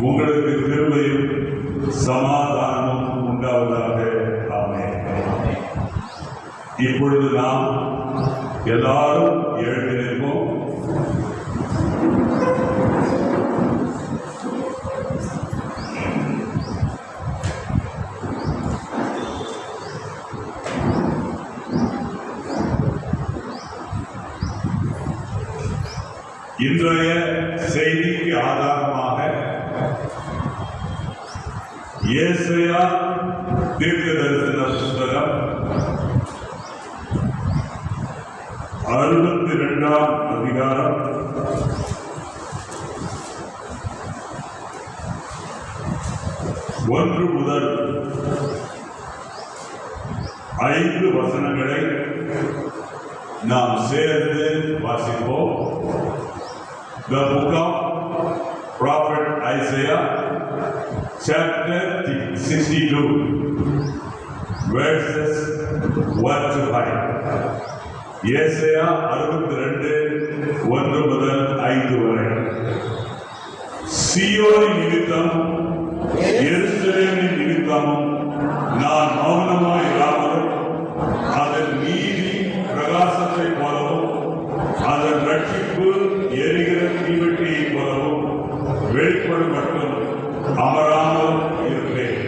உங்களுக்கு கிருபையும் சமாதானமும் உண்டாவதாக. ஆமென். இப்பொழுது நாம் எல்லாரும் எழுந்து நிற்போம். இன்றைய செய்திக்கு ஆதாரமாக ஏசாயா தீர்க்கதரிசன புத்தகம் 62ஆம் அதிகாரம் 1 முதல் 5 வசனங்களை நாம் சேர்ந்து வாசிப்போம். The book of Prophet Isaiah, chapter 62, verses 1 to 5. ஏசாயா 62 1 முதல் 5 வரை. சீயோனின் நிமித்தமும் எருசலேமின் நிமித்தமும் நான் மௌனமாய் இராமலும் அதன் நீதி பிரகாசத்தை போலவும் அதன் ரட்சிப்பு எரிகிற தீவெட்டியை போலவும் வெளிப்படும் மட்டும் அமராமல் இருப்பேன்.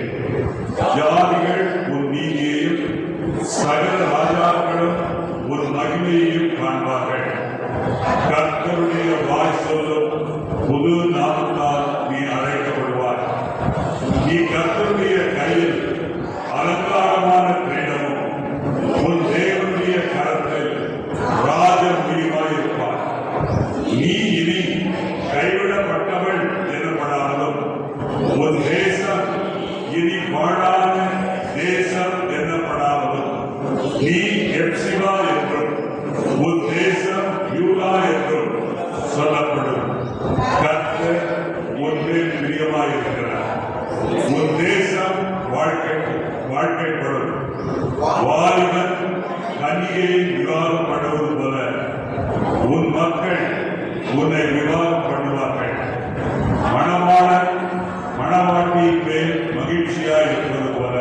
ஜாதிகள் உன் நீதியையும் சகல ராஜாக்களும் உன் மகிமையையும் காண்பார்கள். கர்த்தருடைய வாய் சொல்லும் புது நாமத்தால் நீ அழைக்கப்படுவாய். நீ கர்த்தருடைய கையில் அலங்காரமான கிரீடமும் உன் தேவனுடைய கரத்தில் ராஜ முடிவாயிருப்பார். நீ இனி கைவிடப்பட்டவள் எனப்படாமலும் உன் தேசம் இனி வாழாத தேசம் எனப்படாமலும் நீ எப்சிபா என்றும் உன் தேசம் யூதா என்றும் சொல்லப்படும். கர்த்தர் உன் மேல் பிரியமாயிருக்கிறார். உன் தேசம் வாழ்க்கைப்படும். வாலிபன் கன்னிகையை விவாதம் பண்ணுவது போல உன் மக்கள் உன்னை விவாதம் பண்ணுவார்கள். மணவாட்டியின் மேல் மகிழ்ச்சியாய் இருப்பது போல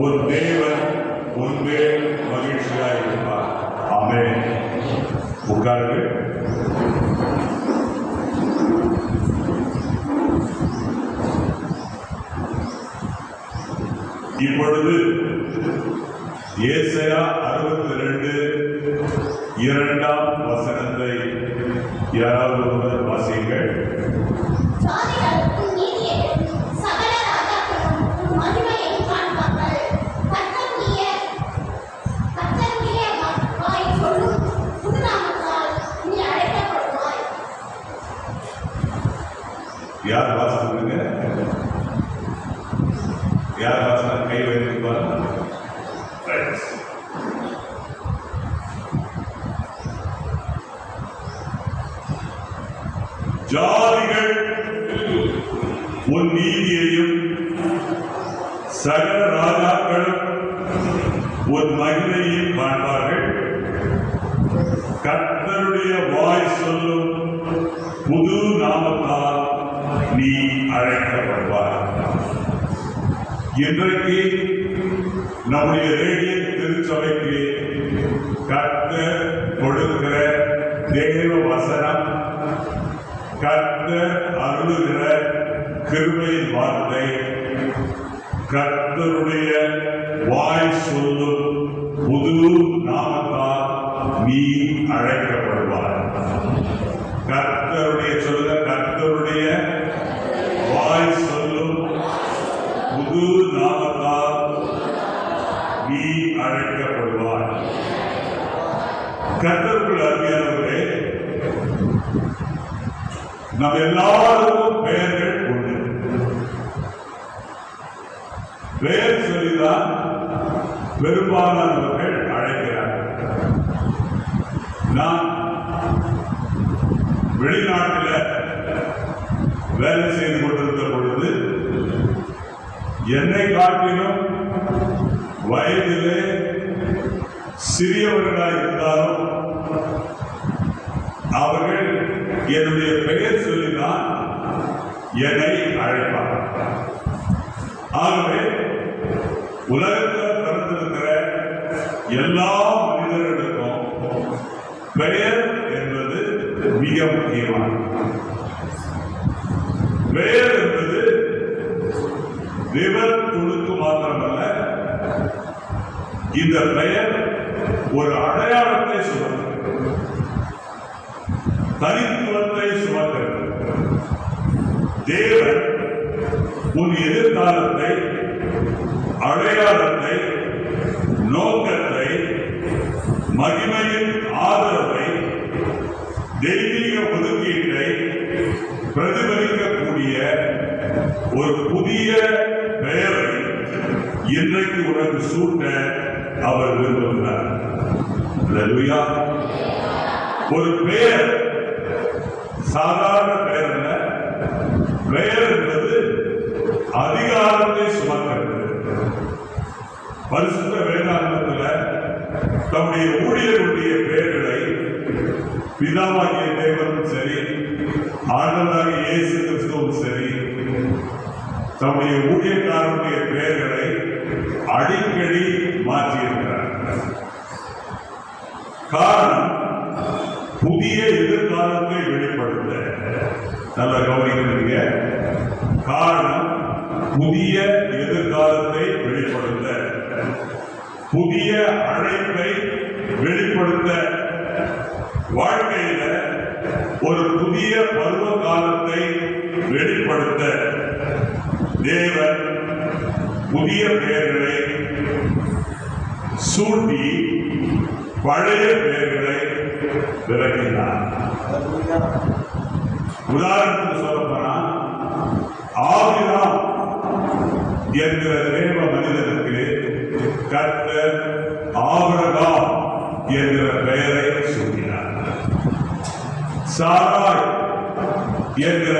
உன் தேவன் உன் மேல் மகிழ்ச்சியாய் இருப்பார். ஆமென். உட்காருங்கள். இப்பொழுது ஏசாயா 62 2ஆம் வசனத்தை யாராவது ஒருவர் வாசியுங்கள். யார் வாசிங்க? யார் வாசன கை வைத்திருப்பார்? ஜாதிகள் உன் நீதியையும் சகல ராஜாக்களும் உன் மகிமையையும் காண்பார்கள். கர்த்தருடைய வாய் சொல்லும் புது நாமத்தால் நீ அழைக்கப்படுவாய். இன்றைக்கு நம்முடைய ரேடியோ திருச்சபைக்கு கர்த்தர் கொடுக்கிற தேவ வசனம், கர்த்தர் அருளுகிற கிருபையின் வார்த்தை, கர்த்தருடைய வாய் சொல்லும் புது நாமத்தால் நீ அழைக்கப்படுவாய். கர்த்தருடைய சொல்ல, கர்த்தருடைய வாய் சொல்லும் புது நாமத்தால் நீ அழைக்கப்படுவாய். கர்த்தருக்குள் அருமையானவர்களே, நம் எல்லாருக்கும் பெயர்கள் உண்டு. பெயர் சொல்லிதான் பெரும்பாலானவர்கள் அழைக்கிறார்கள். நான் வெளிநாட்டில் வேலை செய்து கொண்டிருந்த பொழுது என்னை காட்டிலும் வயதிலே சிறியவர்களாக இருந்தாலும் அவர்கள் என்னுடைய பெயர் சொல்லிதான் என்னை அழைப்பார். ஆகவே உலகத்தில் பிறந்திருக்கிற எல்லா மனிதர்களுக்கும் பெயர் என்பது மிக முக்கியமானது. பெயர் என்பது விவர துணுக்கு மாத்திரமல்ல, இந்த பெயர் ஒரு அடையாளத்தை சுமக்கிறது, தனித்துவத்தை சுமக்கிறது. தேவன் உன் எதிர்காலத்தை, அடையாளத்தை, நோக்கத்தை, மகிமையின் ஆதரவை, தெய்வீக ஒதுக்கீட்டை பிரதிபலிக்கக்கூடிய ஒரு புதிய பெயரை இன்றைக்கு உனக்கு சூட்ட அவர் விரும்புகிறார். அல்லேலூயா. ஒரு பெயர் சாதாரண பெயர் அல்ல. பெயர் என்பது அதிகாரத்தை சுமக்கிறது. பரிசுத்த வேதாகமத்தில் தம்முடைய ஊழியர்களுடைய பெயர்களை பிதாவாகிய தேவனும் சரி, ஆண்டவராகிய இயேசு கிறிஸ்துவும் சரி, தம்முடைய ஊழியக்காரருடைய பெயர்களை அடிக்கடி மாற்றியிருக்கிறார். காரணம், புதிய எதிர்காலத்தை வெளிப்படுத்த. நல்ல கவனிக்கிறீங்க. காரணம், புதிய எதிர்காலத்தை வெளிப்படுத்த, புதிய அழைப்பை வெளிப்படுத்த, வாழ்க்கையில ஒரு புதிய பருவ காலத்தை வெளிப்படுத்த தேவன் புதிய பெயர்களை சூட்டி பழைய பெயர்களை விலக்கினார். உதாரணத்துக்கு சொல்லப்போனா, ஆபிரகாம் என்கிற தேவ மனிதனுக்கு கர்த்தர் ஆபிரகாம் என்கிற பெயரை சூட்டினார். சாராய் என்கிற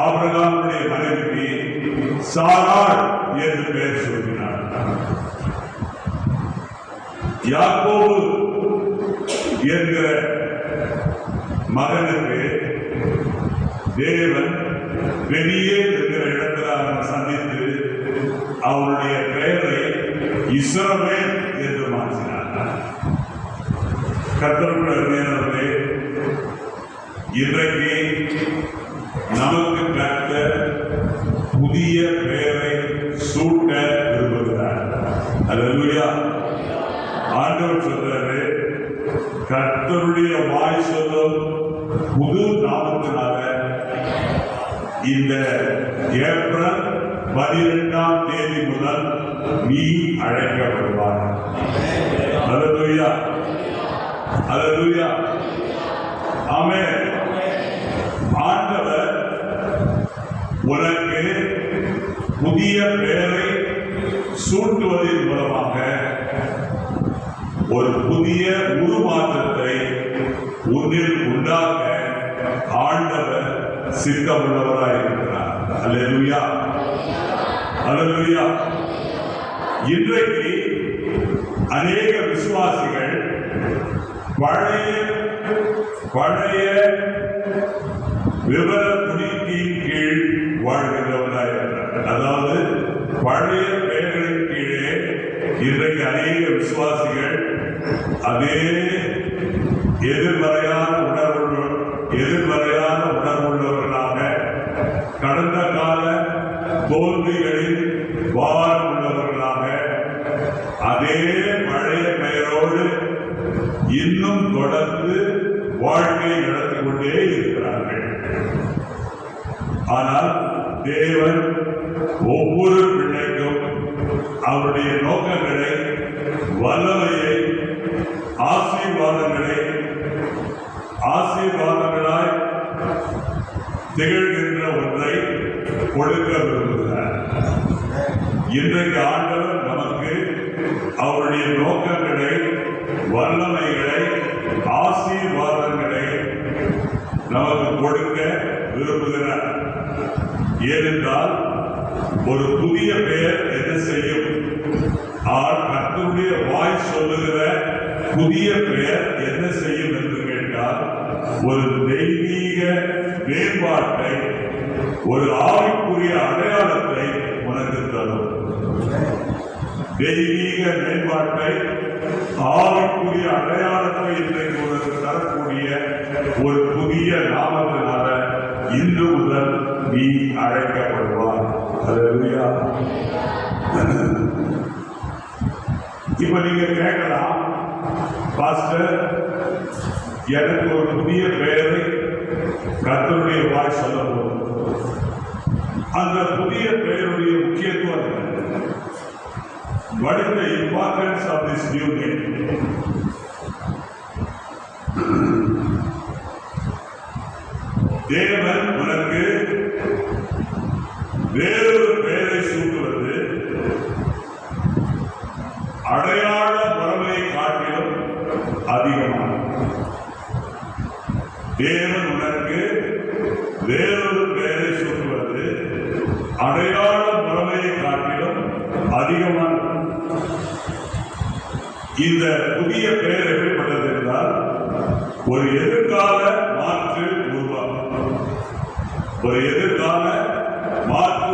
ஆபிரகாமுடைய மனைவிக்கு சாராய் என்று பெயர் சூட்டினார். யாக்கோபு என்கிற மகனுக்கு தேவன் வெளியே என்கிற இடத்தில் அவன் சந்தித்து அவருடைய பெயரை இஸ்ரவேல் என்று மாற்றினார். கர்த்தருடைய இன்றைக்கு நமக்கு கர்த்தர் புதிய பெயரை சூட்ட விரும்புகிறார். அல்லேலூயா. ஆண்டவர் சொல்றாரு, கர்த்தருடைய வாய் சொல்லும் புது நாமத்தினால இந்த ஏப்ரல் 12ஆம் தேதி முதல் நீ அழைக்கப்படுவார். அல்லேலூயா. அல்லேலூயா. ஆமென். ஆண்டவர் உனக்கு புதிய பெயரை சூட்டுவதன் மூலமாக ஒரு புதிய உருமாற்றத்தை உன்னில் உண்டாக்க ஆண்டவர் சித்தமுள்ளவராய் இருக்கிறார். அல்லேலூயா. அல்லேலூயா. இன்றைக்கு அநேக விசுவாசிகள் பழைய விவர துணிக்கையின் கீழ் வாழ்கிறவர்களாக இருக்கிறார். அதாவது பழைய பெயர்களின் கீழே இன்றைக்கு அநேக விசுவாசிகள் அதே எதிர்மறையான உணர்வுள்ளவர்களாக, கடந்த கால தோல்விகளில் வாரம் உள்ளவர்களாக, அதே பழைய பெயரோடு இன்னும் தொடர்ந்து வாழ்க்கை நடத்தி கொண்டே இருக்கிறார்கள். ஆனால் தேவன் ஒவ்வொரு பிள்ளைக்கும் அவருடைய நோக்கங்களை, வல்லமையை, ஆசீர்வாதங்களாய் திகழ்கின்ற ஒன்றை கொடுக்க விரும்புகிறார். இன்றைக்கு ஆண்டவர் நமக்கு அவருடைய நோக்கங்களை, வல்லமைகளை, ஆசீர்வாதங்களை நமக்கு கொடுக்க விரும்புகிறார். ஏனென்றால் ஒரு புதிய பெயர் என்ன செய்யும்? கர்த்தருடைய வாய் சொல்லுகிற புதிய பெயர் என்ன செய்யும் என்று கேட்டால், ஒரு தெய்வீக மேம்பாட்டை ஒரு ஆவிக்குரிய அடையாளத்தை உனக்கு தரும். தெய்வீக மேம்பாட்டை, ஆவிக்குரிய அடையாளத்தை இன்றைக்கு உனக்கு தரக்கூடிய ஒரு புதிய நாமத்தினால இன்று முதல் நீ அழைக்கப்படுவார். அல்லேலூயா. இப்ப நீங்க கேட்கலாம், பாஸ்டர் எனக்கு ஒரு புதிய பெயரை கர்த்தருடைய வாய் சொல்ல போதும். அந்த புதிய பெயருடைய முக்கியத்துவம் என்ன? What is the importance of this new name? தேவன் உனக்கு வேறொரு பெயரை சூட்டுவது அடையாள பரவலை காட்டிலும் அதிகமானது. தேவன் உனக்கு வேறொரு பெயரை சூட்டுவது அடையாள பரவலை காட்டிலும் அதிகமானது. இந்த புதிய பெயர் எப்படிப்பட்டது என்றால் ஒரு எதிர்கால மாற்று உருவம், ஒரு எதிர்கால மாற்று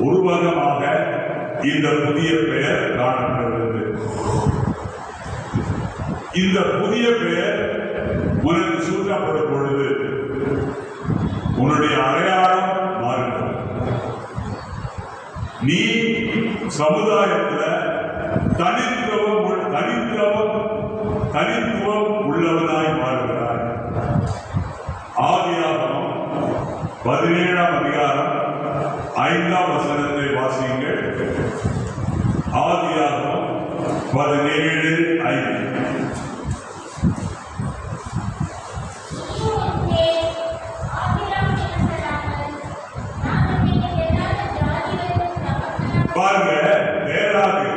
உருவகமாக இந்த புதிய பெயர் காணப்படுகிறது. இந்த புதிய பெயர் உனக்கு சூட்டப்படும் பொழுது உன்னுடைய அடையாளம் மாறுகிறது. நீ சமுதாயத்தில் தனித்துவம் உள்ளவனாய் மாறுகிறாய். ஆதியாகமம் 17ஆம் அதிகாரம் 5ஆம் வசனத்தை வாசியுங்கள். ஆதியாகமம் 17:5. பாருங்க, தேராகு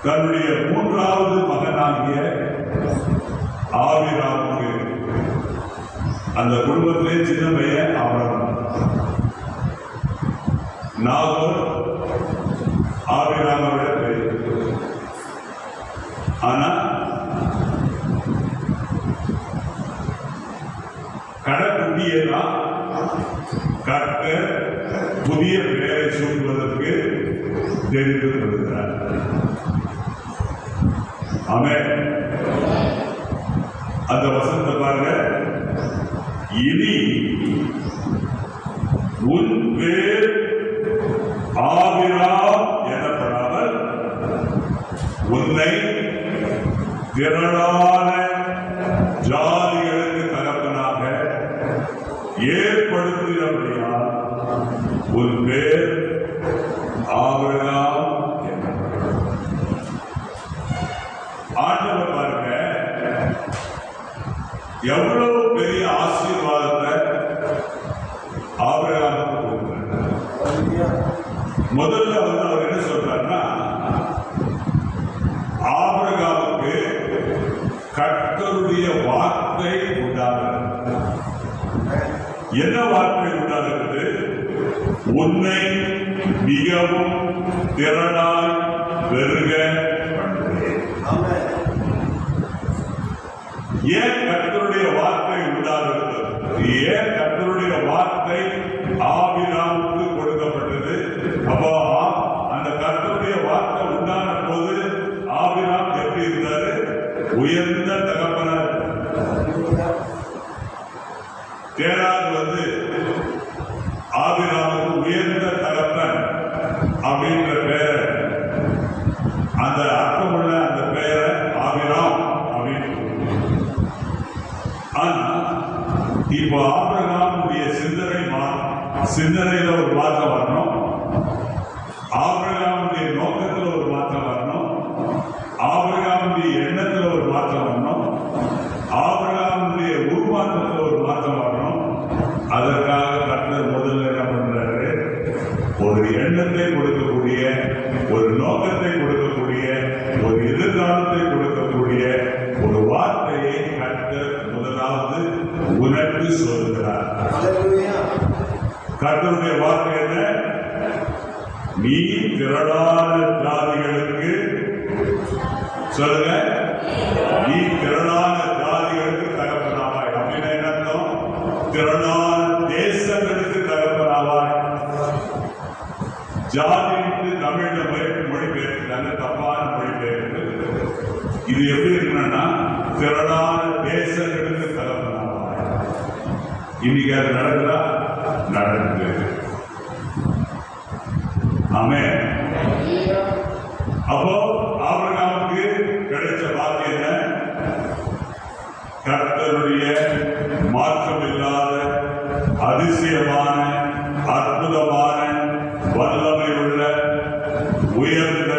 தன்னுடைய 3வது மகனாகிய ஆபிராமுக்கு, அந்த குடும்பத்திலே சின்ன பையன் ஆபிரகாம். நாகோர் ஆபிராமோட பெயர். ஆனா கடைக்குட்டியெல்லாம் கர்த்தர் புதிய பெயரை சூட்டுவதற்கு தெரிந்து கொள்கிறார். ஆமென். அந்த வசனத்தை பாருங்க. இனி உன் பேர் ஆபிராம் எனப்படாமல் உன்னை திரளான ஜாதிகளுக்கு தகப்பனாக ஏற்படுத்தினபடியால் உன் பேர் ஆபிரகாம். ஆண்டவர் பாருங்க, எவ்வளவு பெரிய ஆசீர்வாதத்தை ஆபிரகாமுக்கு கொடுக்கிறார். முதல்ல அவர் என்ன சொல்றாருன்னா, ஆபிரகாமுக்கு கர்த்தருடைய வார்த்தை உண்டாகிறது. என்ன வார்த்தை உண்டாகிறது? உன்னை மிகவும் திரளாய் பெருக பண்ணுவேன். ஏன் கர்த்தருடைய வார்த்தை உண்டாகிறது? ஏன் கர்த்தருடைய வார்த்தை ஆபிராமுக்கு கொடுக்கப்பட்டது? அப்போ அந்த கர்த்தருடைய வார்த்தை உண்டான போது ஆபிராம் எப்படி இருந்தாரு? உயர்ந்த தகப்பனார். தேராகு வந்து ஆபிராமுக்கு உயர்ந்த தகப்பன் அப்படின்ற பெயர், அந்த அர்த்தமுள்ள அந்த பெயரை ஆபிராம் அப்படின்னு. ஆனா இப்போ ஆபிரகாமுடைய சிந்தனையில ஒரு மாற்றம் வரணும். ஆபிரகாமுடைய நோக்கத்தில் ஒரு மாற்றம் வரணும். ஆபிரகாமுடைய எண்ணத்தில் ஒரு மாற்றம் வரணும். ஆபிரகாமுடைய உருவாக்கத்தில் ஒரு மாற்றம் வரணும். அதற்காக கர்த்தர் முதல்ல என்ன பண்றாரு? ஒரு எண்ணத்தை கொடுக்கக்கூடிய, ஒரு நோக்கத்தை கொடுக்கக்கூடிய, ஒரு எதிர்காலத்தை கொடுக்கக்கூடிய ஒரு வார்த்தையை கர்த்தர் முதலாவது உனக்கு சொல்கிறார். கர்த்தருடைய வார்த்தை என்ன? நீ திரளான ஜாதிகளுக்கு, சொல்லுங்க, நீ திரளான ஜாதிகளுக்கு தகப்பனாவாய். திரளான தேசங்களுக்கு தகப்பனாவாய். ஜாதிக்கு தமிழ்ல மொழிபெயர்க்கிறாங்க, தப்பான மொழிபெயர்ப்பு. இது எப்படி இருக்கணும்னா திரளான தேசங்களுக்கு தகப்பனாவாய். இன்னைக்கு அது நடக்குதா? நடக்குது. ஆமென். அப்போ ஆபிரகாமுக்கு கிடைச்ச பாக்கியம் என்ன? கர்த்தருடைய மாற்றமில்லாத அதிசயமான அற்புதமான வல்லமை உள்ள உயர்ந்த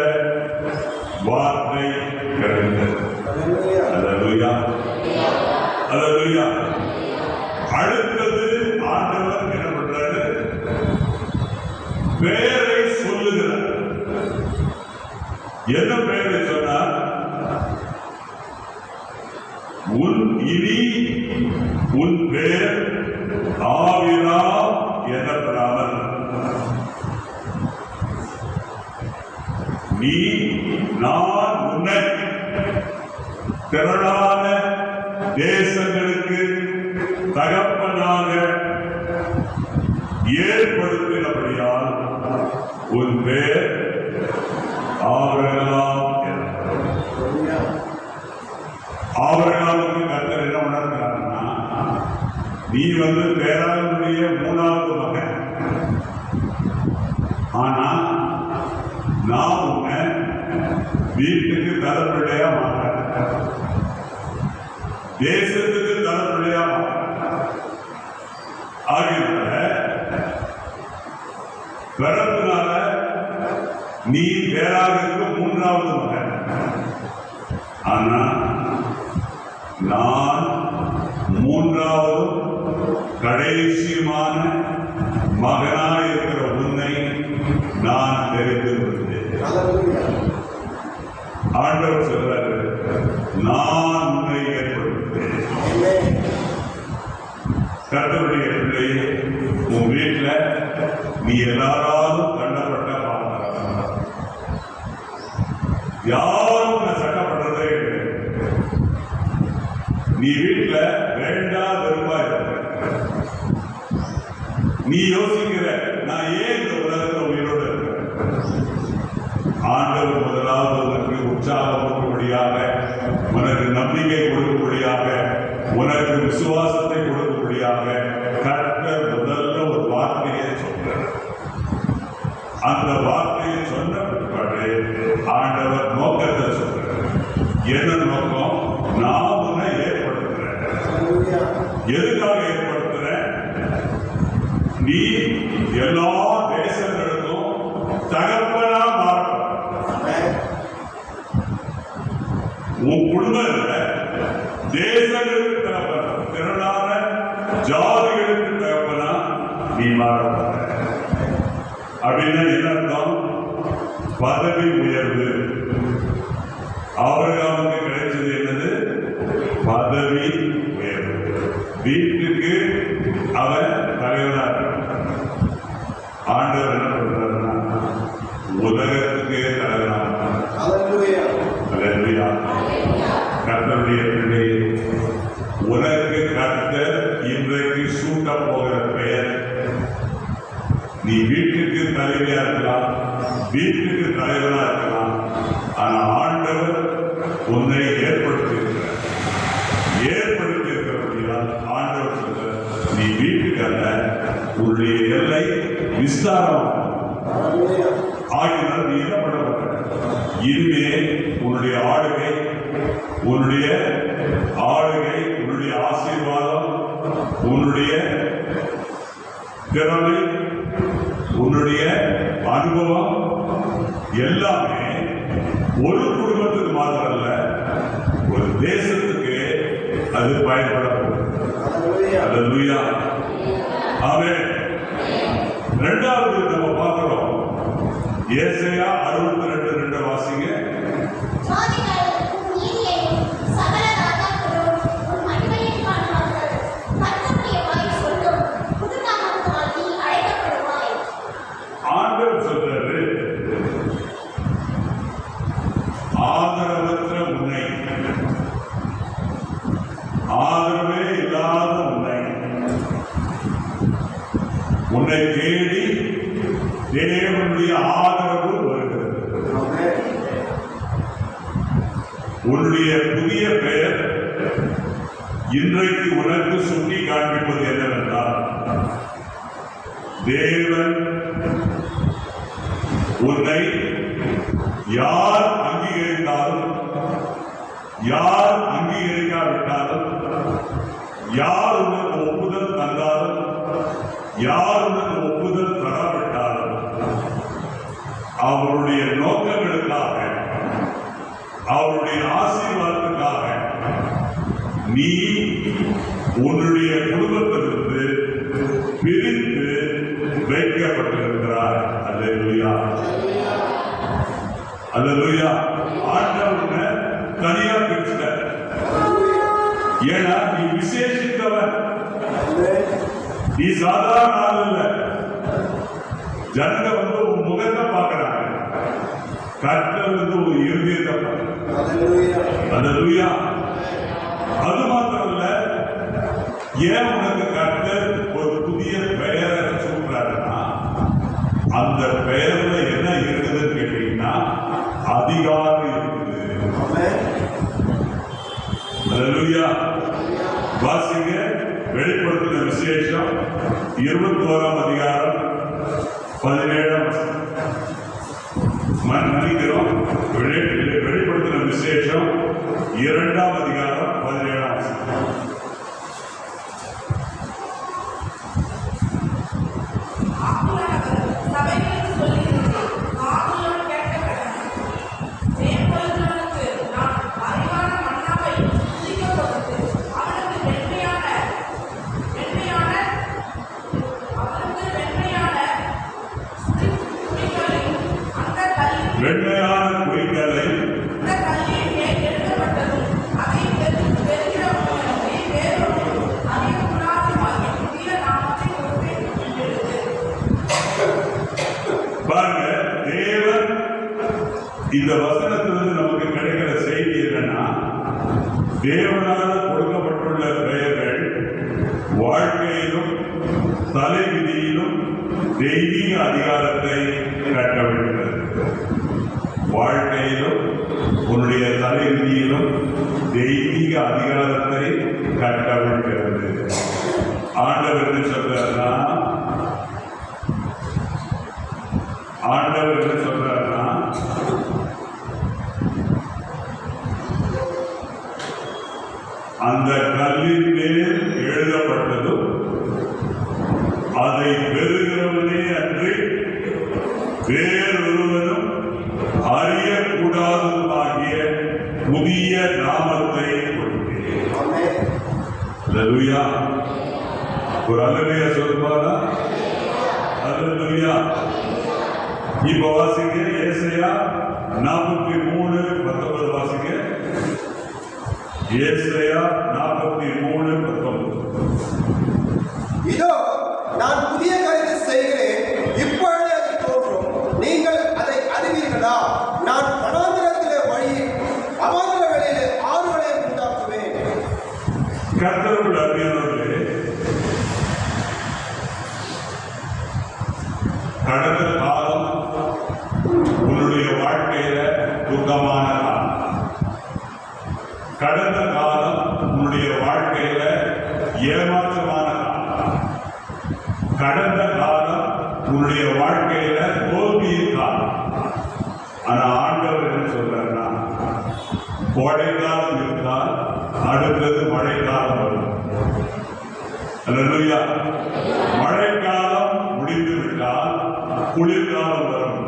வார்த்தை கிடைத்தது. அல்லேலூயா, அல்லேலூயா. அடுத்தது ஆண்டவர் என்ன பண்றாரு? பெயரை சொல்லுகிறார். என்ன பெயரை சொன்னார்? உன் பெயர் ஆவிரா எனப்படாமல் நான் உன்னை திரளான தேசங்களுக்கு தகப்பனாக ஏற்படுத்தினபடியால் உன் பெயர் ஆபிரகாம். ஆபிரகாமுக்கு கர்த்தர் என்ன உணர்கிறார்னா, நீ பேராளுடைய 3வது மகன், ஆனா நான் உன்னை வீட்டுக்கு தலைப்பிள்ளையா மாட்டேன், தேசத்துக்கு தலைப்பிள்ளையா மாட்டேன். ஆகிய பிறப்பினால நீ பேராளுக்கு 3வது மகன், ஆனா நான் 3வது கடைசியுமான மகனாய் இருக்கிற உன்னை நான் தெரிந்து கொண்டேன். ஆண்டவர் சொல்றாரு, நான் உன்னை ஏற்படுத்தேன். கர்த்தருடைய பிள்ளையே, உன் வீட்டுல நீ எல்லாராலும் கண்டப்பட்ட பார்க்க, யாரும் உன்னை சட்டப்படுறதே இல்லை. நீ வீட்டுல வேண்டாம் வெறுப்பா இருக்க. நீ யோசிக்கிற, நான் ஏன் இந்த உலகத்தில் உயிரோடு இருக்கிறேன்? ஆண்டவர் முதலாவது உனக்கு உற்சாகம் கொடுக்கும்படியாக, உனக்கு நம்பிக்கை கொடுக்கும்படியாக, உனக்கு விசுவாசத்தை கொடுக்கும்படியாக கர்த்தர் முதல்ல ஒரு வார்த்தையை சொல்றார். அந்த வார்த்தையை சொன்ன பிற்பாடு ஆண்டவர் நோக்கத்தை சொல்றார். என்ன நோக்கம்? நான் உன்னை ஏற்படுத்துறேன். எதுக்காக ஏற்படுத்துறேன்? நீ எல்லா தேசங்களுக்கும் தகப்பனா மாறும். உன் குடும்பத்துல தேசங்களுக்கு தகப்பனா, திரளான ஜாதிகளுக்கு தகப்பனா நீ மாற. அப்படின்னா என்ன அர்த்தம்? பதவி உயர்வு. ஆபிரகாமுக்கு கிடைச்சது என்னது? பதவி உயர்வு. வீட்டுக்கு அவன் தலைவனாக. ஆண்டவர் என்ன பண்றாருன்னா, உலகத்துக்கே தலைவனாக. கர்த்தருடைய பிள்ளையே, உனக்கு கர்த்தர் இன்றைக்கு சூட்ட போகிற பெயர், நீ வீட்டுக்கு தலைவியா இருக்கலாம், வீட்டுக்கு தலைவனா இருக்கலாம், ஆனா ஆண்டவர் உன்னை ஏற்படுத்தியிருக்கிறார். ஏற்படுத்தியிருக்கிறபடியால் ஆண்டவர் சொல்ற, நீ வீட்டுக்கு அல்ல, உன்னுடைய எல்லை விஸ்தாரம் ஆகினால் நீ என்ன பண்ணப்பட்ட? இனிமே உன்னுடைய ஆளுகை, உன்னுடைய ஆசீர்வாதம், உன்னுடைய திறமை, உன்னுடைய அனுபவம் எல்லாமே ஒரு குடும்பத்துக்கு மாத்திரம் அல்ல, ஒரு தேசத்துக்கு அது பயன்படக்கூடும். அல்லேலூயா, ஆமென். இரண்டாவது நம்ம பார்க்கிறோம், ஏசாயா 62:2 வாசிங்க. ஆண்டவர் சொல்றாரு, ஆதரவற்ற உன்னை, ஆதரவே இல்லாத உன்னை உன்னை தேடி தேவனுடைய ஆதரவு வருகிறது. உன்னுடைய புதிய பெயர் இன்றைக்கு உனக்கு சுட்டி காண்பிப்பது என்னவென்றால், தேவன் உன்னை யார் அங்கீகரித்தாலும் யார் அங்கீகரிக்காவிட்டாலும், யார் உனக்கு ஒப்புதல் தந்தாலும் யார் உனக்கு ஒப்புதல் தராவிட்டாலும், அவருடைய நோக்கங்களுக்காக அவருடைய ஆசீர்வாதத்துக்காக நீ உன்னுடைய குடும்பத்திலிருந்து பிரித்து வைக்கப்பட்டிருக்கிறார். அல்லேலூயா, அல்லேலூயா. ஆண்டவனை தனியா பிரிச்சுட்ட. ஏன்னா நீ விசேஷித்தவன், நீ சாதாரண ஆள் இல்ல. ஜனங்க உன் முகத்தை பார்க்கிறாங்க, கர்த்தர் உன் இருதயத்தை பார்க்கிறார். அல்லேலூயா. அது மாத்திரமல்ல, ஏன் உனக்கு கர்த்தர் ஒரு புதிய பெயரை சொல்றாருன்னா, அந்த பெயர்ல என்ன இருக்குதுன்னு கேட்டீங்கன்னா அதிகாரம் இருக்குது. அல்லேலூயா. வாசிங்க வெளிப்படுத்தின விசேஷம் 21ஆம் அதிகாரம் 17ஆம் வசனம். மன்னிக்கிறோம், வெளிப்படுத்தின விசேஷம் 2ஆம் அதிகாரம் 17ஆம் வசனம். வெண்மையான குறிக்கலை பாருங்க. தேவன் இந்த வசனத்திலிருந்து நமக்கு கிடைக்கிற செய்தி என்னன்னா, தேவனால் கொடுக்கப்பட்டுள்ள பெயர்கள் வாழ்க்கையிலும் தலைவிதியிலும் தெய்வீக அதிகாரத்தை கட்டவிழ்கிறது. வாழ்க்கையிலும் உன்னுடைய தலைவிதியிலும் தெய்வீக அதிகாரத்தை கட்டவிழ்கிறது. ஆண்டவர் என்ன சொல்றாருன்னா, ஆண்டவர் என்ன சொல்றாருன்னா, அந்த கல்லின் மேல் எழுதப்பட்டதும் அதை பெறுகிறவனே அன்றி வேறொருவனும் அறியக்கூடாததுமாகிய புதிய நாமத்தை கொடுத்தேன். அல்லேலூயா. ஒரு அல்லேலூயா சொல்லுவாரா? அல்லேலூயா. இப்ப வாசிங்க ஏசாயா 43:19 வாசிங்க. ஏசாயா 43:19. இதோ நான் புதிய காரியத்தை செய்கிறேன், இப்பொழுது அது தோன்றும், நீங்கள் அதை அறிவீர்களா? நான் வனாந்திரத்திலே வழி, அவாந்திர வெளியிலே ஆறுகளை உண்டாக்குவேன். கர்த்தருக்குள் அருமையானவர்களே, கடந்த காலம் உன்னுடைய வாழ்க்கையில துக்கமான காலம். கடந்த காலம் உன்னுடைய வாழ்க்கையில ஏமாற்றமான காலம். கடந்த காலம் உன்னுடைய வாழ்க்கையில தோல்வியின் காலம். ஆனா ஆண்டவர் என்ன சொல்றாருன்னா, கோடைக்காலம் இருந்தால் அடுத்தது மழைக்காலம் வரும். அல்லேலூயா. மழைக்காலம் முடிந்து விட்டால் குளிர்காலம் வரும்.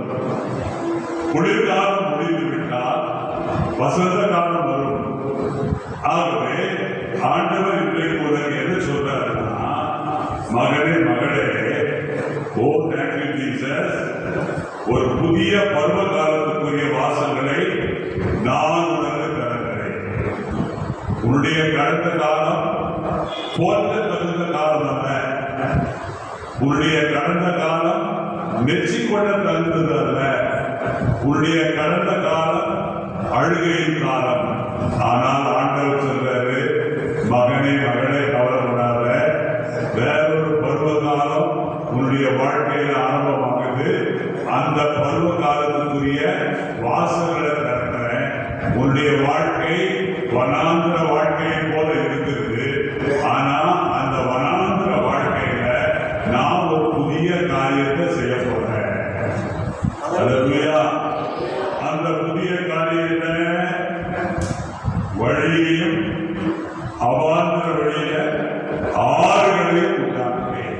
குளிர்காலம் முடிந்து விட்டால் வசந்த காலம் வரும். ஆகவே ஆண்டவர் இன்றைக்கு உனக்கு என்ன சொல்றாருன்னா, மகனே மகளே, ஓ தேங்க்யூ ஜீசஸ், ஒரு புதிய பருவ காலத்துக்குரிய வாசல்களை நான் உனக்கு தருகிறேன். உன்னுடைய கடந்த காலம் போற்ற தகுந்த காலம் அல்ல. உன்னுடைய கடந்த காலம் மெச்சிக்கொள்ள தகுந்தது அல்ல. உன்னுடைய கடந்த காலம் அழுகையின் காலம். ஆனால் ஆண்டவர் சொல்றாரு, மகனே மகளே கவலைப்படாத, வேறொரு பருவ காலம் உன்னுடைய வாழ்க்கையில ஆரம்பமாகுது. அந்த பருவ காலத்துக்குரிய வாசல்களை திறக்கிறேன். உன்னுடைய வாழ்க்கை வனாந்திர வாழ்க்கையை போல இருக்குது. ஆனா அந்த வனாந்திர வாழ்க்கையில நான் ஒரு புதிய காரியத்தை செய்ய போறேன். அல்லேலூயா. அந்த புதிய காரியத்தை வழியையும் அவாந்திர வழியில ஆறுகளையும் உண்டாக்குவேன்.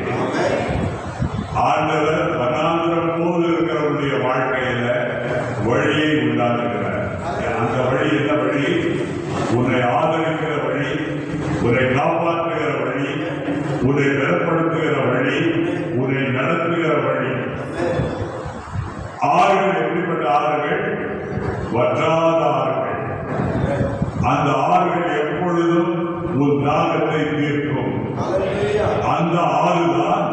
ஆண்டவர் வனாந்திரம் போல இருக்கிறவருடைய வாழ்க்கையில வழியை உண்டாக்குகிறார். அந்த வழி என்ன வழி? உன்னை ஆதரிக்கிற வழி, உன்னை காப்பாற்றுகிற வழி, உன்னை பலப்படுத்துகிற வழி, உன்னை நடத்துகிற வழி. ஆறுகள் எப்படிப்பட்ட ஆறுகள்? வற்றாத ஆறுகள். அந்த ஆறுகள் எப்பொழுதும் உன் தாகத்தை தீர்க்கும். அந்த ஆறுதான்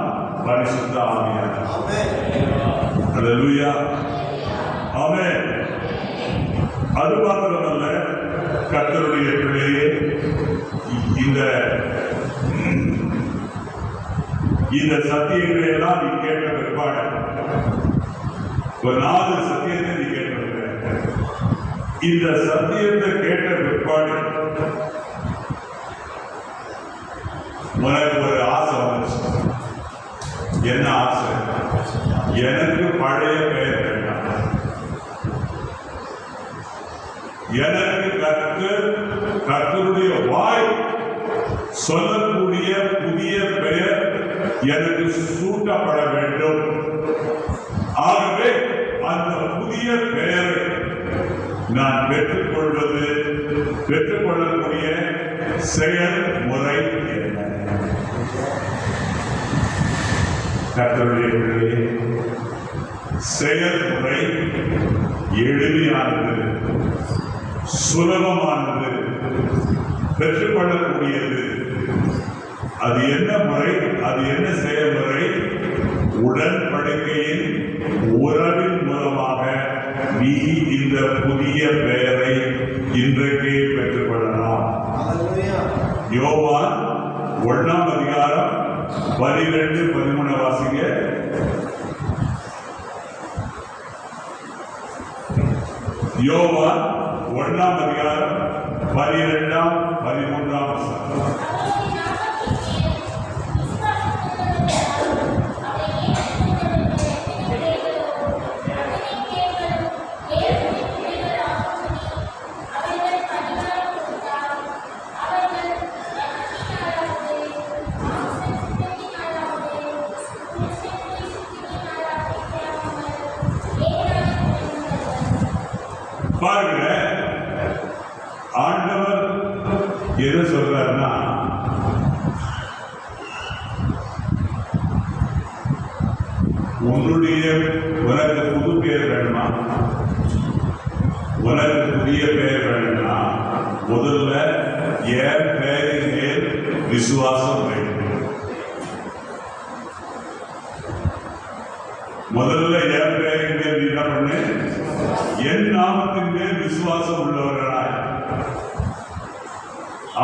பரிசுத்த ஆவியானவர். அல்லேலூயா. ஆமென். அது மாத்திரமல்ல, கர்த்தருடைய பிள்ளையே, இந்த சத்தியங்களை எல்லாம் நீ கேட்ட பிற்பாடு ஒரு 4 சத்தியத்தை நீ கேட்டிருக்க. இந்த சத்தியத்தை கேட்ட பிற்பாடு உனக்கு ஒரு ஆசை வந்துச்சு. என்ன ஆசை? எனக்கு பழைய பெயர் வேண்டாம். எனக்கு கர்த்தருடைய வாய் சொல்லக்கூடிய புதிய பெயர் எனக்கு சூட்டப்பட வேண்டும். ஆகவே அந்த புதிய பெயரை நான் பெற்றுக்கொள்ளக்கூடிய செயல்முறை என்ன? கர்த்தருடைய செயல்முறை எளிமையானது, சுலபமானது, பெற்றுக்கொள்ளக்கூடியது. அது என்ன முறை? அது என்ன செயல்முறை? உடன்படிக்கையின் உறவின் மூலமாக நீ இந்த புதிய பெயரை இன்றைக்கே பெற்றுக்கொள்ளலாம். யோவான் 1ஆம் அதிகாரம் 12-13 வாசிங்க. யோவான் 1ஆம் அதிகாரம் 12-13 வசனம். பாருங்க, ஆண்டவர் எது சொல்றாருன்னா, உனக்கு புது பேர் வேணுமா? உனக்கு புதிய பெயர் வேணும்னா முதல்ல என் பெயரின் மேல் விசுவாசம் வேண்டும். முதல்ல என் பெயரின் மேல் என்ன பண்ணு? என் நாமத்தின் மேல் விசுவாசம் உள்ளவர்களாய்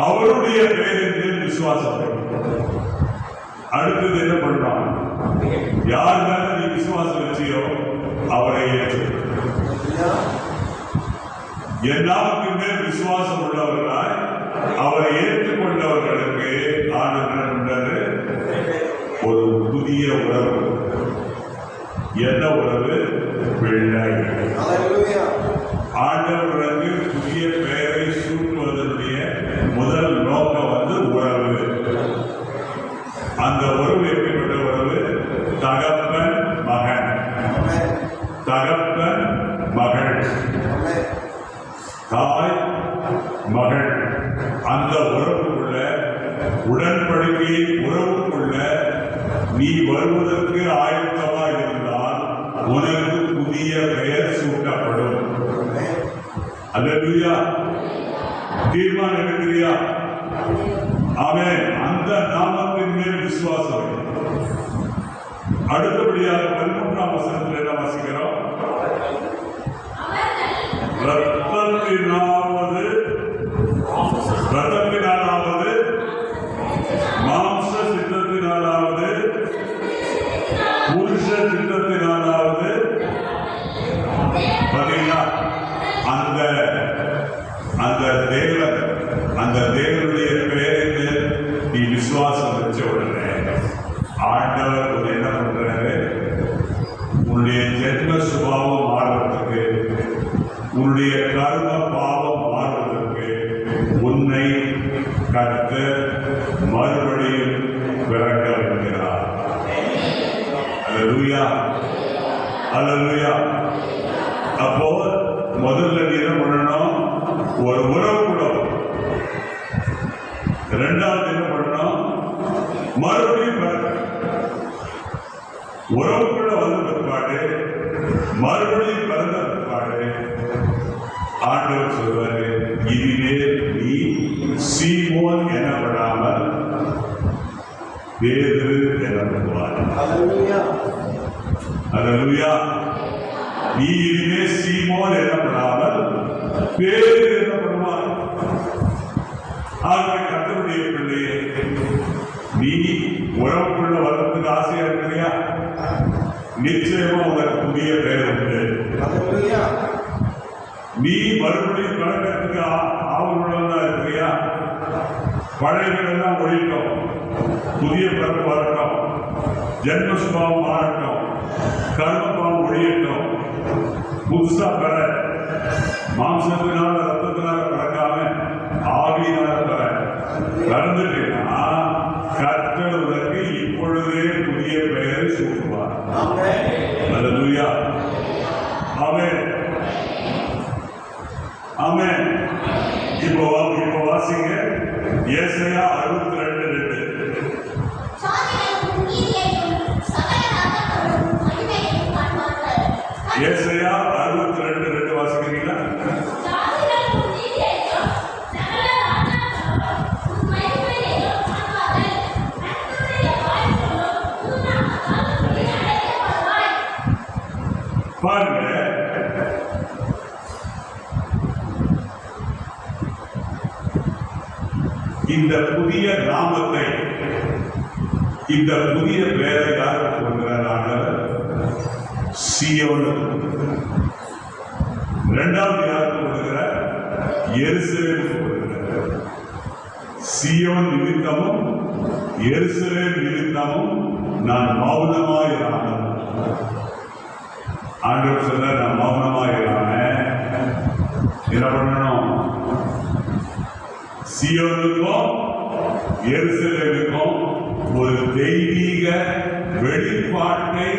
அவருடைய பெயரின் மேல் விசுவாசம். அடுத்தது என்ன பண்றான்? யார் மேல நீ விசுவாசம் வச்சியோ அவரை ஏற்று. என் நாமத்தின் மேல் விசுவாசம் உள்ளவர்களாய் அவரை ஏற்றுக்கொண்டவர்களுக்கு ஆண்டவர் ஒரு புதிய உறவு. என்ன உறவு? பிள்ளை. ஆண்டவருக்கு புதிய பெயரை சூட்டுவதனுடைய முதல் நோக்கம் உறவு. அந்த உறவு எப்படிப்பட்ட உறவு? தகப்பன் மகன், தகப்பன் மகள், தாய் மகள். அந்த உறவுக்குள்ள, உடன்படிக்கையின் உறவுக்குள்ள நீ வருவதற்கு ஆயத்தமாக இருந்தால் உனக்கு புதிய பெயர் சூட்டப்படும். அல்லேலூயா. தீர்மானம் எடுக்கிறியா? ஆமென். அந்த நாமத்தின் மேல் விசுவாசம். அடுத்தபடியாக 13ஆம் வசனத்தில் என்ன வாசிக்கிறோம்? ரத்தத்தினாலாவது மாம்ச சித்தத்தினாலாவது பண்ணுகிறார். அல்லேலூயா, அல்லேலூயா. அப்போ முதல்ல நீ என்ன பண்ணணும்? ஒரு உறவு கூட. இரண்டாவது என்ன பண்ணணும்? மறுபடியும் உறவுக்குள்ள வந்த பிற்பாடு, மறுபடியும் பிறந்த பிற்பாடு ஆண்டவர் சொல்வாரு, இனிமேல் நீ சீமோன் எனப்படாமல் பேதுரு எனப்படுவார். அல்லேலூயா. நீ இனிமே சீமோன் எனப்படாமல் பேதுரு எனப்படுவார். ஆகவே கர்த்தருடைய பிள்ளையே, நீ உறவுக்குள்ள வளர்றதுக்கு ஆசையா இருக்கிறியா? நிச்சயமா உனக்கு புதிய பெயர் உண்டு. நீ மறுபடியும் கலக்கிறதுக்கு ஆவலுள்ளதா இருக்கிறியா? பழையகள் எல்லாம் ஒழிக்கும், புதிய பிறப்பு வரட்டும், ஜென்மஸ்பாவம் மாறட்டும், கர்மபாவம் ஒழியட்டும், புதுசா பெற, மாம்சத்தினால ரத்தத்தினால பிறக்காம ஆவியினால பெற கலந்துட்டீங்கன்னா கர்த்தர் உனக்கு இப்பொழுதே புதிய பெயரை சூட்டுவார். அல்லேலூயா, ஆமென், ஆமென். இப்போ வாசிங்க ஏசாயா 62:2. ஏசாயா 62:2 வாசிக்கிறீங்களா? பாருங்க, இந்த புதிய நாமத்தை, இந்த புதிய பெயரை யாருக்கு கொடுக்கிறார்? சீயோன். இரண்டாவது யாருக்கு கொடுக்கிறார்? எருசலேம் கொடுக்கிறார். சீயோன் நிமித்தமும் எருசலேம் நிமித்தமும் நான் மௌனமாயிராமல். ஆண்டவர் சொல்ல, நான் மௌனமாயிராம என்ன பண்ணணும்? சீயோனுக்கும் எருசலேமுக்கும் ஒரு தெய்வீக வெளிப்பாட்டை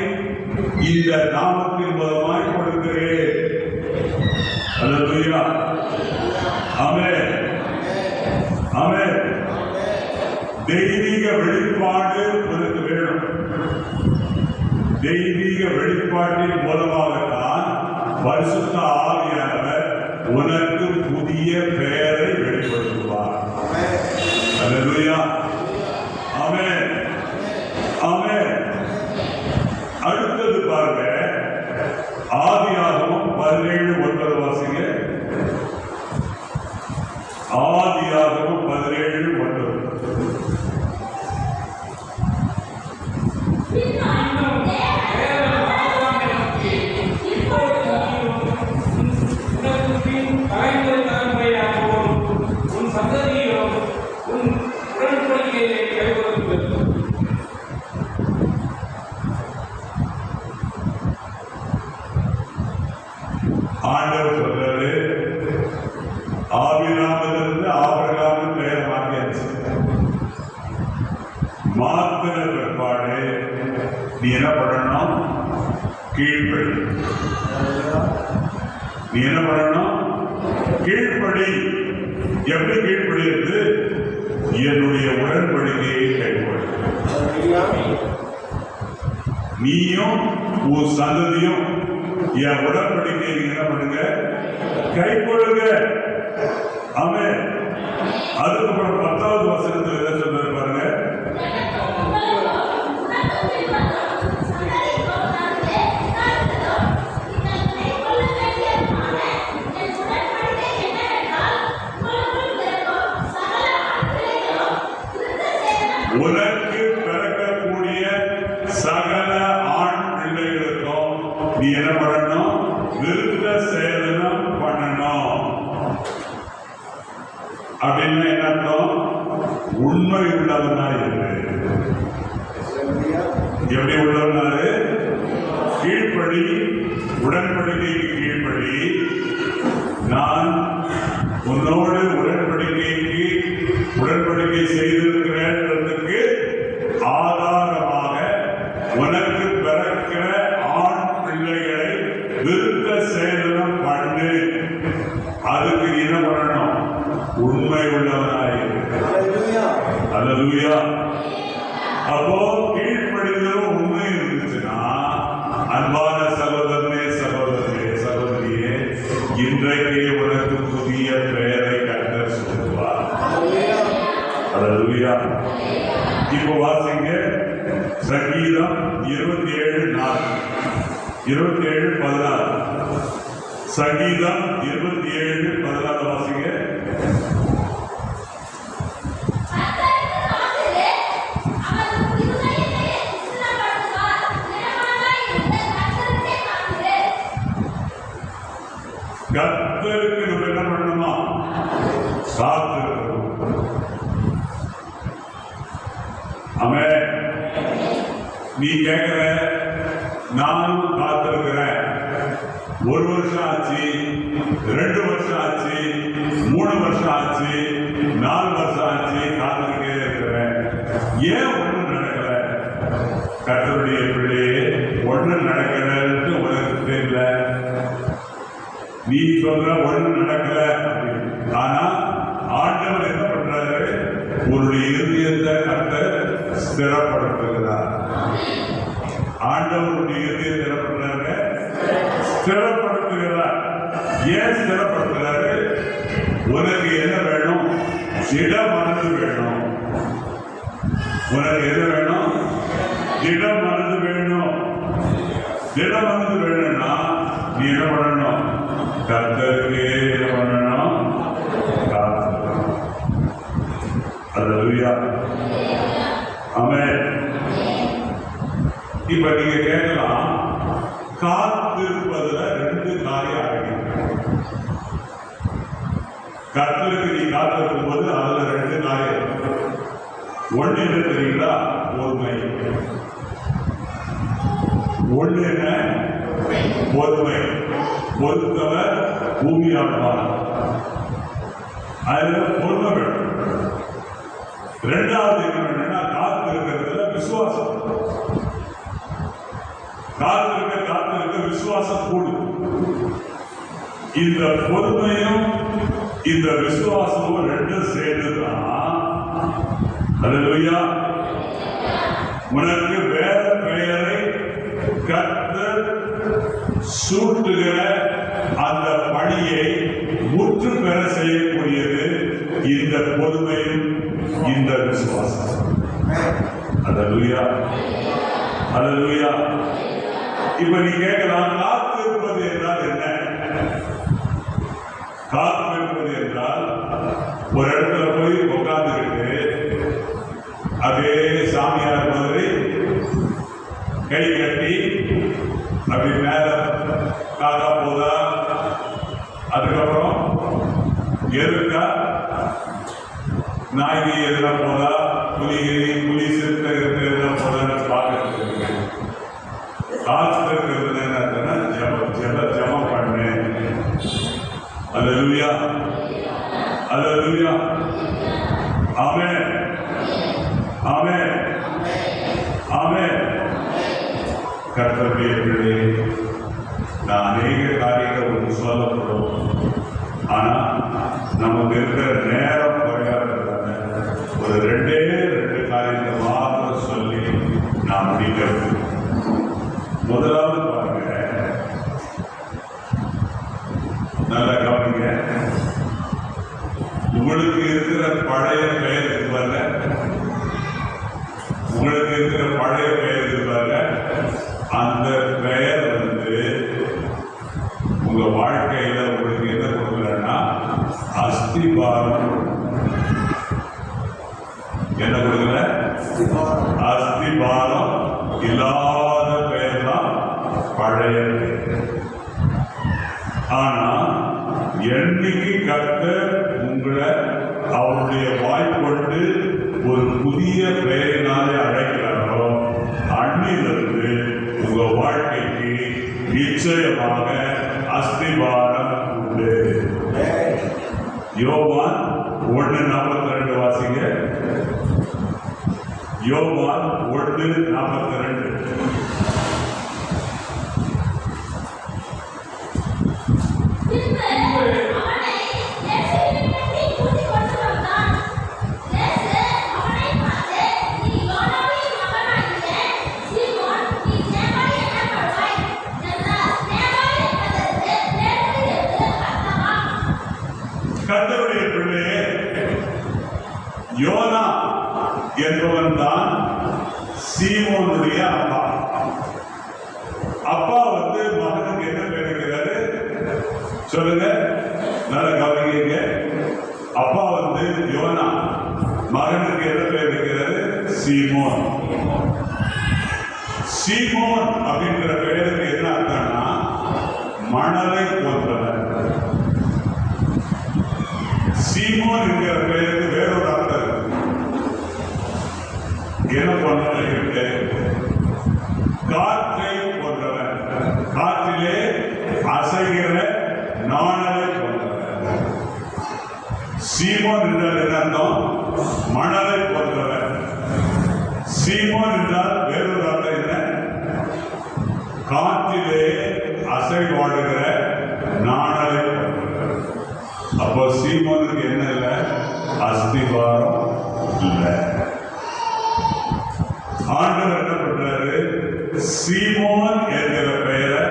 இந்த நாமத்தின் மூலமாய் கொடுக்கிறேன். அல்லேலூயா, ஆமென், ஆமென். தெய்வீக வெளிப்பாடு உனக்கு வேணும். தெய்வீக வெளிப்பாட்டின் மூலமாகத்தான் பரிசுத்த ஆவியானவர் உனக்கு புதிய பெயரை வெளிப்படுத்துவார். அல்லேலூயா, ஆமென், ஆமென். அடுத்தது பாருங்க, ஆதியாகமம் 17:9 வாசிங்க. ஆதியாகமம் 17:9. ஆண்டவர் சொல்றாரு, ஆபிரகாமிலிருந்து ஆபிரகாமின் பெயர் மாற்றியாச்சு. மாத்திர பிற்பாடு நீ என்ன பண்ணணும்? கீழ்ப்படி. நீ என்ன பண்ணணும்? கீழ்ப்படி. எப்படி கீழ்ப்படி இருந்து? என்னுடைய உடன்படிக்கையை கைப்பற்று. நீயும் உன் சந்ததியும் என் உடன்படிக்கை என்ன பண்ணுங்க? கைப்பற்றுங்க. ஆமென். அதுக்கப்புறம் 10வது வசனத்தில் என்ன சொல்றாரு பாருங்க. உனக்கு பிறக்கக்கூடிய சகல ஆண் பிள்ளைகளுக்கும் நீ என்ன பண்ணணும்? விருத்த சேதனம் பண்ணணும். அப்படின்னு என்ன அர்த்தம்? உண்மை உள்ளவனா இருக்கு. எப்படி உள்ளவனாரு? கீழ்ப்படி, உடன்படிக்கைக்கு கீழ்ப்படி. நான் உன்னோடு உடன்படிக்கை செய்திருக்கிறேன்றதுக்கு ஆதாரம் இப்போ வாசிங்க சங்கீதம் 27:4. 27:14. சங்கீதம் 27:14 வாசிங்க. கர்த்தருக்கு நம்ம என்ன பண்ணணுமா? காத்திருக்கணும். ஆமென். நீ கேட்கிற, நானும் காத்திருக்கிறேன். 1 வருஷம் ஆச்சு, 2 வருஷம் ஆச்சு, 3 வருஷம் ஆச்சு, 4 வருஷம் ஆச்சு, காத்திருக்கே இருக்கிறேன். ஏன் ஒன்றும் நடக்கல? கர்த்தருடைய பிள்ளையே, ஒன்றும் நடக்கலன்னு உனக்கு தெரியல. நீ சொல்ற ஒன்றும் நடக்கல, ஆனா ஆண்டவர் என்ன பண்றாரு? உன்னுடைய இருதயத்தை கர்த்தர் ஸ்திரப்படுத்துகிறார். ஆண்டவருடைய இருதயத்தை என்ன பண்றாரு? ஸ்திரப்படுத்துகிறார். ஏன் ஸ்திரப்படுத்துகிறாரு? உனக்கு என்ன வேணும்? இடம் மனது வேணும். உனக்கு என்ன வேணும்? இடம் மனது வேணும். இடம் மனது வேணும்னா நீ என்ன பண்ணணும்? கர்த்தருக்கு என்ன பண்ணணும்? காத்திருக்கணும். அல்லேலூயா. ஆமென். இப்ப நீங்க கேட்கலாம், காத்திருப்பதுல 2 காரியம் அடங்கியிருக்கு. கர்த்தருக்கு நீ காத்திருக்கும் போது அதுல 2 காரியம் இருக்கு. ஒண்ணு என்ன தெரியுங்களா? பொறுமை. ஒண்ணு என்ன? பொறுமை. பொறுத்தவர் பூமி ஆழ்வார். அதுல பொறுமை வேணும். 2வது என்ன வேணும்னா, காத்திருக்கிறதுல விசுவாசம். காத்திருக்க விசுவாசம் கூடும். இந்த பொறுமையும் இந்த விசுவாசமும் 2 சேர்ந்துதான் அல்லேலூயா உனக்கு வேற பெயரை கர்த்தர் சூட்டுகிற அந்த பணியை முற்று பெற செய்யக்கூடியது இந்த பொறுமையும் இந்த விசுவாசம். அல்லேலூயா. அல்லேலூயா. இப்ப நீ கேட்கலாம், காத்திருப்பது என்றால் என்ன? காத்திருப்பது என்றால் ஒரு இடத்துல போய் உட்கார்ந்துக்கிட்டு அதே சாமியார் மாதிரி கை கட்டி அப்படி மேல காக்கா போதா, அதுக்கப்புறம் எதுக்கா நாய்க்கு எதிராக போதா, புலி சிறுத்தை எதிராக போதான்னு பார்க்கறது. காத்திருக்கிறது என்னன்னா ஜெபம் பண்ணு. அல்லேலூயா. அல்லேலூயா. ஆமென். ஆமென். ஆமென். கர்த்தருடைய பிள்ளையே, நான் அநேக காரியங்கள் உங்களுக்கு சொல்லப்படும். ஆனா நமக்கு இருக்கிற நேரம் குறையாததால ஒரு 2 காரியத்தை மாத்திரம் சொல்லி நான் முடிக்கிறது. முதலாவது பாருங்க, நல்லா கவனிங்க. உங்களுக்கு இருக்கிற பழைய பெயர் இருப்பாங்க. உங்களுக்கு இருக்கிற பழைய பெயர் இருப்பாங்க. அந்த பெயர் உங்க வாழ்க்கையில உங்களுக்கு என்ன கொடுக்கலன்னா அஸ்திபாரம். என்ன கொடுக்கல? அஸ்திபாரம் இல்லாத பெயர் தான் பழைய பெயர். ஆனா என்னைக்கு கர்த்தர் உங்களை அவருடைய வாய்ப்பொண்டு ஒரு புதிய பெயரினாலே அழைக்கிறாரோ அன்னிலிருந்து உங்க வாழ்க்கைக்கு நிச்சயமாக அஸ்திபாரம் உண்டு. யோவான் 1:42 வாசிங்க. யோவான் 1:42. கர்த்தருடைய பிள்ளையே, யோனா என்பவன் தான் சீமோனுடைய அப்பா. அப்பா வந்து மகனுக்கு என்ன பேர் வைக்கிறாரு சொல்லுங்க, நல்ல கவனிங்க. அப்பா வந்து யோனா, மகனுக்கு என்ன பேர் வைக்கிறாரு? சீமோன். சீமோன் அப்படிங்கிற பெயருக்கு என்ன அர்த்தம்னா மணலை போன்றவன். சீமோன் என்கிற பெயருக்கு வேறொரு அர்த்தம் இருக்கு. என்ன போன்றவன் இருக்கு? காற்றை போன்றவன், காற்றிலே அசைகிற நாணலை போன்றவன். சீமோன் என்றால் என்ன அர்த்தம்? மணலை போன்றவன். சீமோன் என்றால் வேறொரு அர்த்தம் என்ன? காற்றிலே அசைவாடுகிற நாணலை போன்றவன். அப்போ சீமோனுக்கு என்ன இல்லை? அஸ்திவாரம் இல்லை. ஆண்டவர் என்ன பண்றாரு? சீமோன் என்கிற பெயரை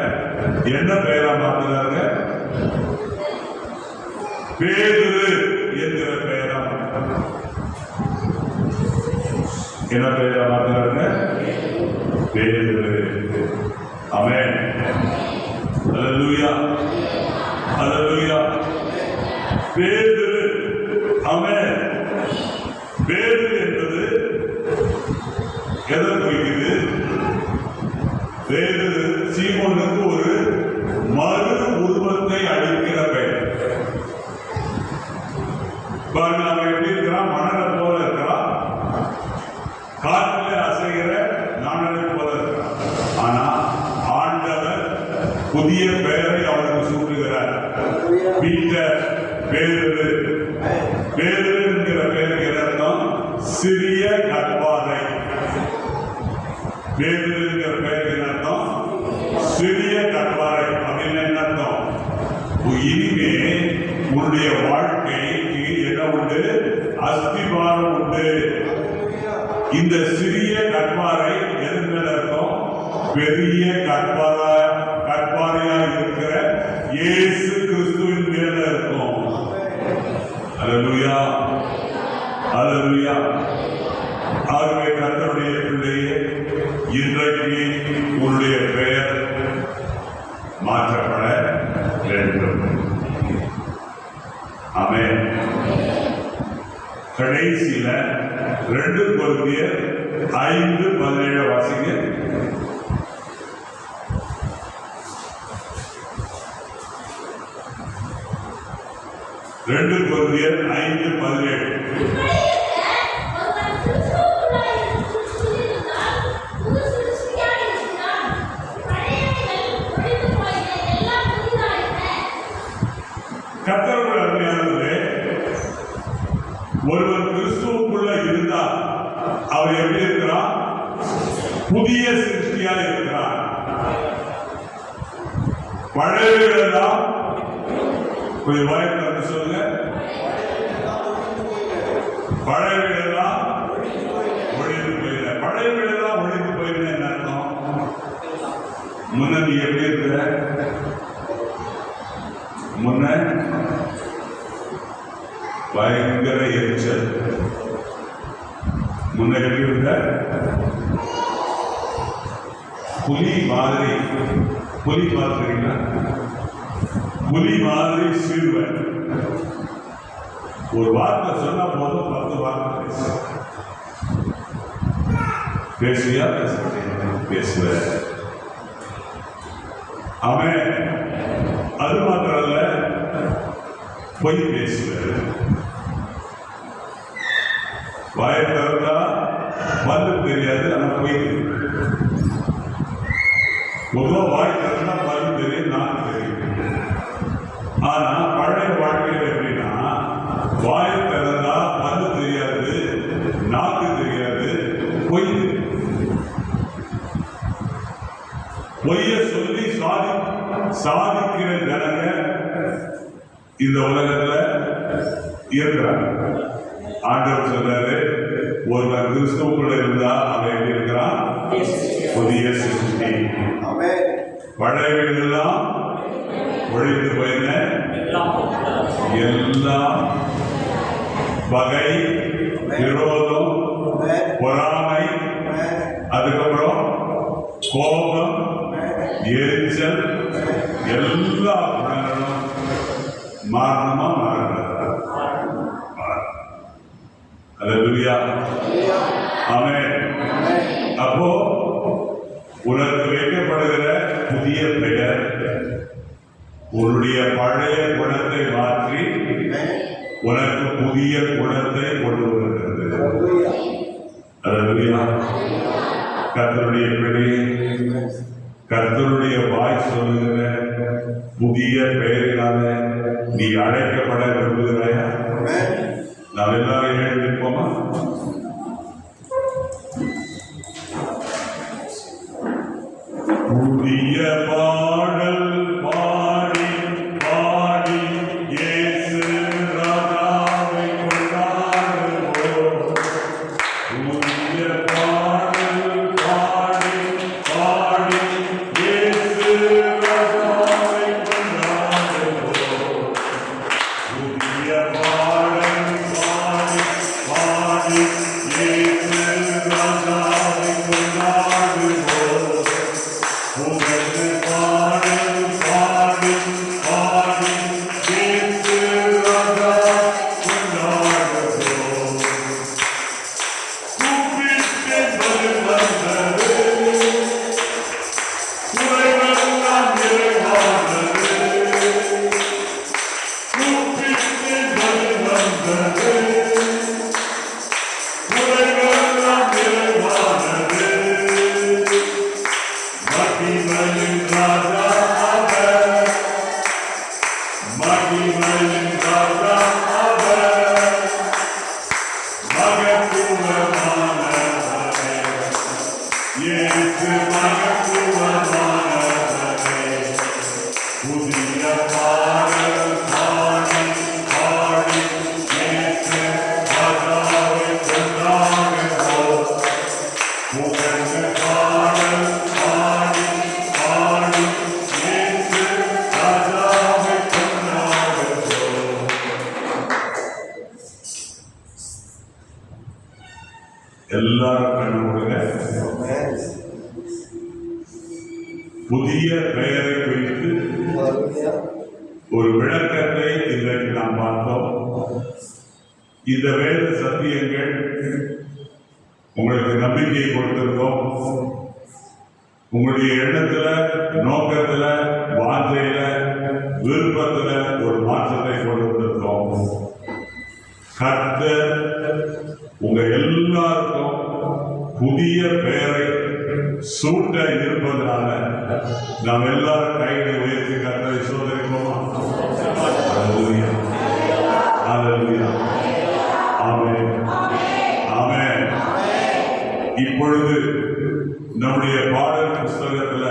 என்ன பெயரா மாத்துறாங்க? பேதுரு என்கிற பெயரா மாத்துறாங்க. என்ன பெயரா மாத்துறாங்க? பேதுரு. ஆமென். அல்லேலூயா, அல்லேலூயா. பேதுரு. ஆமென். பேதுரு என்பது எதை குறிக்குது? பேதுரு சீமோனுக்கு ஒரு மறு உருவத்தை அளிக்கிற பெயர். அவன் எப்படி இருக்கிறான்? மணலை போல இருக்கிறான், காற்றிலே அசைகிற நாணலை போல இருக்கிறான். ஆனா ஆண்டவர் புதிய பெயரை அவனுக்கு சூட்டுகிறார். பீட்டர், பேதுரு. பேதுரு என்கிற பெயருக்கு அர்த்தம் சிறிய கற்பாறை. பேதுரு என்கிற பெயருக்கு அர்த்தம் சிறிய கற்பாறை. அப்படின்னு என்ன அர்த்தம்? இனிமே உன்னுடைய வாழ்க்கைக்கு என்ன உண்டு? அஸ்திவாரம் உண்டு. இந்த சிறிய கற்பாறை எதன் மேல இருக்கும்? பெரிய கற்பாறையா இருக்கிற இயேசு கிறிஸ்துவின் மேல இருக்கும். அல்லேலூயா, அல்லேலூயா. ஆகவே கர்த்தருடைய பிள்ளையே, இன்றைக்கு உன்னுடைய பெயர் மாற்றப்பட வேண்டும். ஆமென். கடைசியில 2 கொரிந்தியர் 5:17 வாசிங்க. 2 கொரிந்தியர் 5:17. கர்த்தருடைய அருமையானவர்களே, ஒருவர் கிறிஸ்துவுக்குள்ள இருந்தால் அவர் எப்படி இருக்கிறார்? புதிய சிருஷ்டியாக இருக்கிறார். பழையவைகளெல்லாம் கொஞ்சம் வாய்ப்பு சொல்லுங்க. பழையவைகளெல்லாம் ஒழிந்து போயிட. பழையவைகளெல்லாம் ஒழிந்து போயிட என்ன அர்த்தம்? முன்ன நீ எப்படி இருக்கிற? முன்ன பயங்கர எரிச்சல். முன்ன எப்படி இருந்த? புலி மாதிரி. புலி பார்த்துறீங்களா? புலி மாதிரி சீர்வன். ஒரு வார்த்தை சொன்னா போதும் 10 வார்த்தை பேசுவியா? பேசுவ. அவன் அது மாத்திரல்ல, பொய் பேசுவது. வாயை திறந்தா பல்லு தெரியாது, ஆனா பொய் தெரியும். பொதுவா வாய் திறந்தா பல்லு தெரியும், நாக்கு தெரியும். ஆனா பழைய வாழ்க்கையில் எப்படின்னா, வாயை திறந்தா பல்லு தெரியாது, நாக்கு தெரியாது, பொய் தெரியும். பொய்ய சொல்லி சாதிக்கிற ஜனங்க இந்த உலகத்துல இருக்கிறாங்க. ஆண்டவர் சொல்றாரு, ஒருவன் கிறிஸ்துவுக்குள்ள இருந்தா அவன் எப்படி இருக்கிறான்? புதிய சிருஷ்டி. பழையவைகள் எல்லாம் ஒழிந்து போயின. எல்லாம் பகை, விரோதம், பொறாமை, அதுக்கப்புறம் கோபம், எரிச்சல், எல்லா குணங்களும் மாறணுமா மாறக்கூடாதா? அல்லேலூயா. ஆமென். அப்போ உனக்கு வைக்கப்படுகிற புதிய பெயர் உன்னுடைய பழைய குணத்தை மாற்றி உனக்கு புதிய குணத்தை கொண்டு வருகிறது. அல்லேலூயா. கர்த்தருடைய பிள்ளையே, கர்த்தருடைய வாய் சொல்லுகிற புதிய பெயரினால நீ அழைக்கப்பட விரும்புகிறாயா? நாம் எல்லாரும் எழுந்திருப்போமா? புதிய பாடல் பாடி பாடி இயேசு ராஜாவை கொண்டாடுவோம். புதிய பாடல் பாடி பாடி இயேசு ராஜாவை கொண்டாடுவோம். புதிய பாடல் பாடி பாடி இயேசு ராஜாவை கொண்டாடுவோம். புகழ்ந்து பாடல் பாடி பாடி இயேசு ராஜா கொண்டாடுவோம். கூப்பிட்டு பதில் வந்தது, குறைவெல்லாம் நிறைவானது. கூப்பிட்டு பதில் வந்தது, குறைவெல்லாம் நிறைவானது. மகிமையின் ராஜா அவர், மகிமையின் ராஜா அவர், மகத்துவமானவரே, இயேசு மகத்துவமானவரே. புதிய பாடல் பாடி பாடி இயேசு ராஜாவை கொண்டாடுவோம். புகழ்ந்து பாடல் பாடி பாடி இயேசு ராஜாவை கொண்டாடுவோம். எல்லாரும் கண்டுபிடிங்க. புதிய பெயரை குறித்து ஒரு விளக்கத்தை இன்றைக்கு நாம் பார்த்தோம். இந்த வேத சத்தியங்கள் உங்களுக்கு நம்பிக்கையை கொடுத்திருக்கோம். உங்களுடைய எண்ணத்துல, நோக்கத்துல, வாஞ்சையில, விருப்பத்துல ஒரு மாற்றத்தை கொண்டு வந்திருக்கோம். கர்த்தர் உங்க எல்லாருக்கும் புதிய பெயரை சூட்ட இருப்பதனால நாம் எல்லாரும் கைகளை உயர்த்தி கர்த்தரை சோதரிப்போமா? அல்லேலூயா. அல்லேலூயா. ஆமென். ஆமென். இப்பொழுது நம்முடைய பாடல் புஸ்தகத்தில்